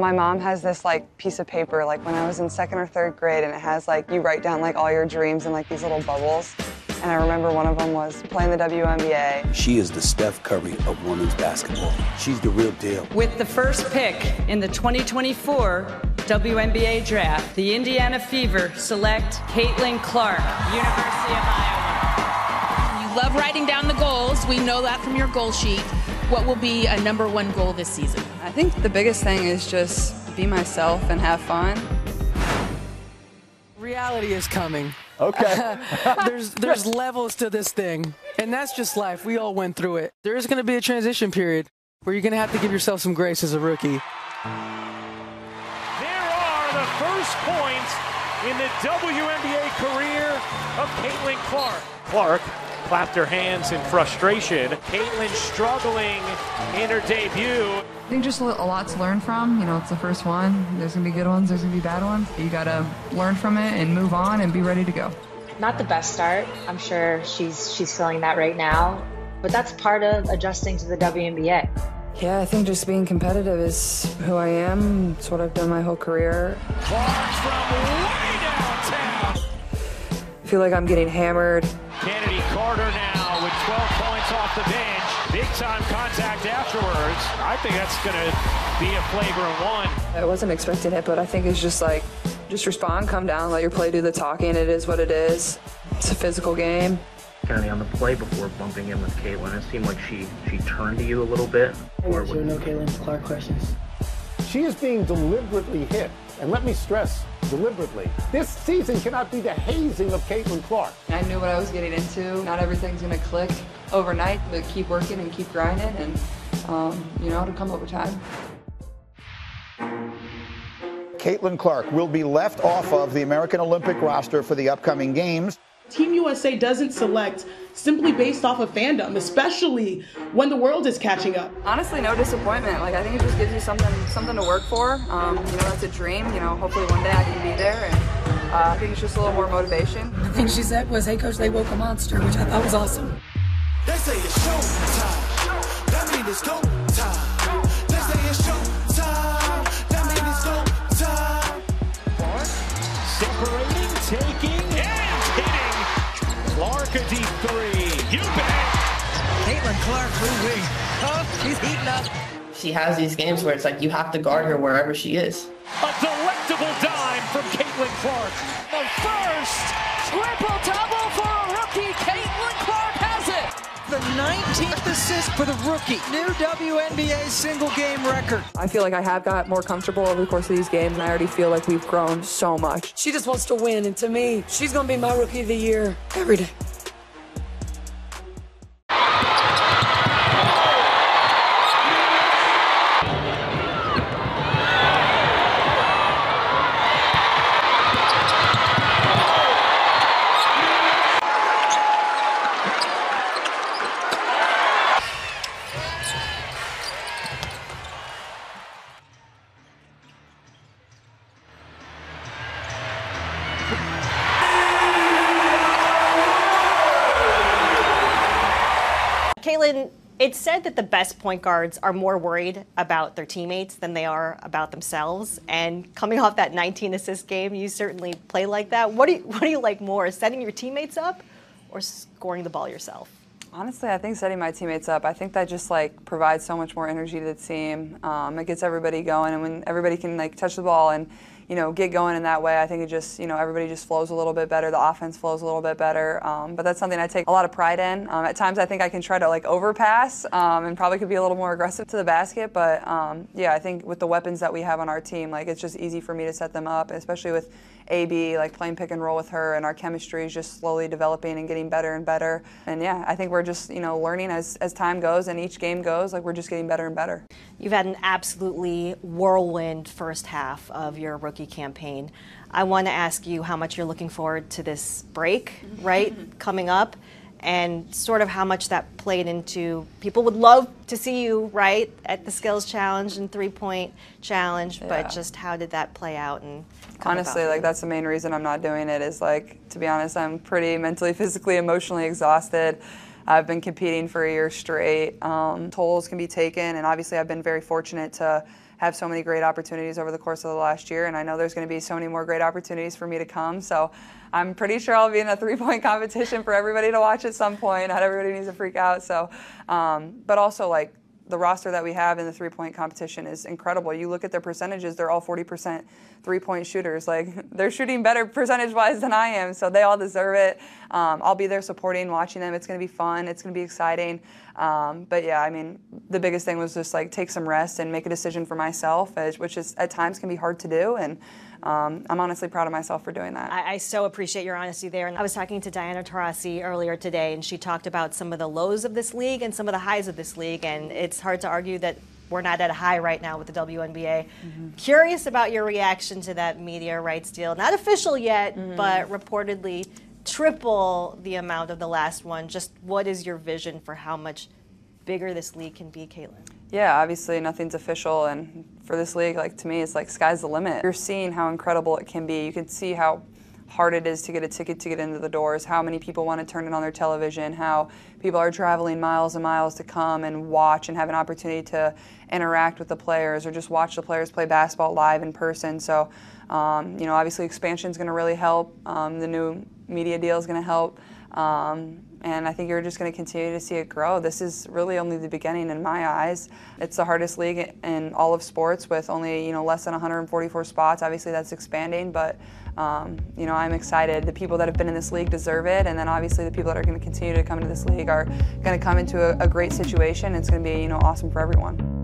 My mom has this like piece of paper like when I was in 2nd or 3rd grade, and it has like you write down like all your dreams in like these little bubbles. And I remember one of them was playing the WNBA. She is the Steph Curry of women's basketball. She's the real deal. With the first pick in the 2024 WNBA draft, the Indiana Fever select Caitlin Clark, University of Iowa. You love writing down the goals. We know that from your goal sheet. What will be a #1 goal this season? I think the biggest thing is just be myself and have fun. Reality is coming. Okay. There's levels to this thing, and that's just life. We all went through it. There is going to be a transition period where you're going to have to give yourself some grace as a rookie. There are the first points in the WNBA career of Caitlin Clark. Clark clapped her hands in frustration. Caitlin struggling in her debut. I think just a lot to learn from. You know, it's the first one. There's going to be good ones, there's going to be bad ones. You got to learn from it and move on and be ready to go. Not the best start. I'm sure she's feeling that right now. But that's part of adjusting to the WNBA. Yeah, I think just being competitive is who I am. It's what I've done my whole career. Clark from way downtown. I feel like I'm getting hammered. Kennedy Carter now with 12 points off the bench. Big time contact afterwards. I think that's going to be a flagrant one. I wasn't expecting it, but I think it's just like, just respond, come down, let your play do the talking. It is what it is. It's a physical game. Kennedy, on the play before bumping in with Caitlin, it seemed like she turned to you a little bit. Or there no Caitlin Clark questions? She is being deliberately hit. And let me stress, deliberately. This season cannot be the hazing of Caitlin Clark. I knew what I was getting into. Not everything's going to click overnight, but keep working and keep grinding, and you know, it'll come over time. Caitlin Clark will be left off of the American Olympic roster for the upcoming games. Team USA doesn't select simply based off of fandom, especially when the world is catching up. Honestly, no disappointment. Like, I think it just gives you something to work for. You know, that's a dream. You know, hopefully one day I can be there, and I think it's just a little more motivation. I think she said was, "Hey coach, they woke a monster," which I thought was awesome. They say it's showtime. That means it's go time. They say it's showtime. That means it's go time. Separating, taking, and hitting. Clark a deep three. You bet. Caitlin Clark, woo-wee. Oh, she's heating up. She has these games where it's like you have to guard her wherever she is. A delectable dime from Caitlin Clark. The first triple-double for a rookie. Caitlin Clark has it. The 19th assist for the rookie. New WNBA single game record. I feel like I have got more comfortable over the course of these games, and I already feel like we've grown so much. She just wants to win, and to me, she's going to be my rookie of the year every day. Caitlin, it's said that the best point guards are more worried about their teammates than they are about themselves. And coming off that 19-assist game, you certainly play like that. What do you like more, setting your teammates up or scoring the ball yourself? Honestly, I think setting my teammates up, I think that just like provides so much more energy to the team. It gets everybody going, and when everybody can like touch the ball and get going in that way, I think it just, everybody just flows a little bit better. The offense flows a little bit better. But that's something I take a lot of pride in. At times I think I can try to like overpass and probably could be a little more aggressive to the basket. But yeah, I think with the weapons that we have on our team, like it's just easy for me to set them up, especially with AB, like playing pick and roll with her, and our chemistry is just slowly developing and getting better and better. And yeah, I think we're just, learning as time goes and each game goes, like we're just getting better and better. You've had an absolutely whirlwind first half of your rookie campaign. I want to ask you how much you're looking forward to this break, right, coming up, and sort of how much that played into, people would love to see you, right, at the skills challenge and three-point challenge, but just how did that play out? And honestly, like that's the main reason I'm not doing it is like, to be honest, I'm pretty mentally, physically, emotionally exhausted. I've been competing for a year straight. Tolls can be taken, and obviously I've been very fortunate to have so many great opportunities over the course of the last year, and I know there's going to be so many more great opportunities for me to come. So I'm pretty sure I'll be in a three-point competition for everybody to watch at some point. Not everybody needs to freak out. So, but also like the roster that we have in the three-point competition is incredible. You look at their percentages; they're all 40% three-point shooters. Like they're shooting better percentage-wise than I am, so they all deserve it. I'll be there supporting, watching them. It's going to be fun. It's going to be exciting. But yeah, I mean, the biggest thing was just like take some rest and make a decision for myself, which is at times can be hard to do. And I'm honestly proud of myself for doing that. I so appreciate your honesty there. And I was talking to Diana Taurasi earlier today, and she talked about some of the lows of this league and some of the highs of this league. And it's hard to argue that we're not at a high right now with the WNBA. Curious about your reaction to that media rights deal. Not official yet, but reportedly triple the amount of the last one. Just what is your vision for how much bigger this league can be, Caitlin? Yeah, obviously nothing's official, and for this league, like to me, it's like sky's the limit. You're seeing how incredible it can be. You can see how hard it is to get a ticket to get into the doors, how many people want to turn it on their television, how people are traveling miles and miles to come and watch and have an opportunity to interact with the players or just watch the players play basketball live in person. So, you know, obviously expansion is going to really help. The new media deal is going to help. And I think you're just going to continue to see it grow. This is really only the beginning in my eyes. It's the hardest league in all of sports with only, you know, less than 144 spots. Obviously that's expanding, but, you know, I'm excited. The people that have been in this league deserve it, and then obviously the people that are going to continue to come into this league are going to come into a great situation. It's going to be, you know, awesome for everyone.